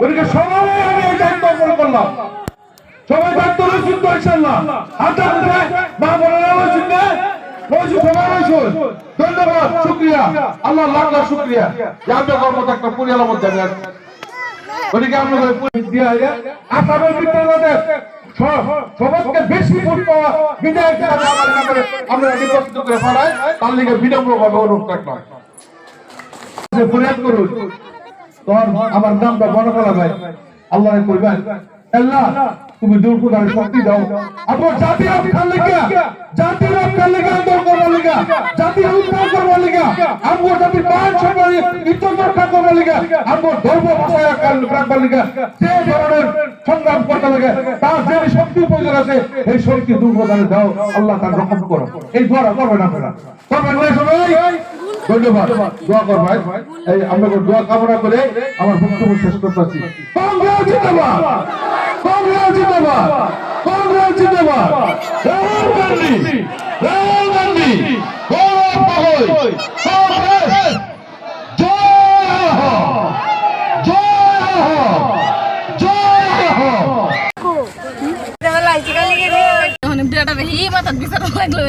ওদিকে সবাই আমি এই দায়িত্ব অর্পণ করলাম। সবাই দায়িত্ব রয়েছেন তো ইনশাআল্লাহ। হাতটা উঠে মা বোনেরা রয়েছেন না, রয়েছেন সবাই রয়েছেন। ধন্যবাদ, শুকরিয়া, আল্লাহ লাখ লাখ শুকরিয়া যে আপনাদের মতো একটা পরিবারের মধ্যে আমি আছি। ওদিকে আপনাদের দিয়া আসামের বিদ্যালয়ে সবচেয়ে বেশি ভোট পাওয়া বিধায়ক হিসেবে আমার ব্যাপারে আমরা নির্বাচিত করে ফেলাই, তার লিগে বিনম্রভাবে অনুরোধ রাখলাম। ফরিয়াদ করুন তোর আমার নামটা মনে করা ভাই, আল্লাহ কইবেন আল্লাহ তুমি দুর্গদার শক্তি দাও, আপনার জাতির রক্ষার লেগে, জাতির রক্ষার লেগে আন্দোলন করবার লেগে, জাতির উদ্ধার করবার লেগে, আমগো জাতির মান সম্মান ইজ্জত রক্ষা করবার লেগে, আমগো ধর্ম ভাষা রাখবার লেগে যে ধরনের সংগ্রাম করতে লাগে তার যে শক্তি প্রয়োজন আছে এই শক্তি দুর্গদারে দাও, আল্লাহ তার রক্ষা করো। এই দোয়া করবেন আপনারা, করবেন না সবাই? ধন্যবাদ, দোয়া কর ভাই। এই আমরা দোয়া কামনা করে আমার বক্তব্য শেষ করতেছি। কংগ্রেস জিন্দাবাদ, কংগ্রেস জিন্দাবাদ, কংগ্রেস জিন্দাবাদ। রাহুল গান্ধী, রাহুল গান্ধী, গৌরব গগৈ, কংগ্রেস জয় হো, জয় হো, জয় হো। বিরাটা বেশি মাথার বিচার লাগলো।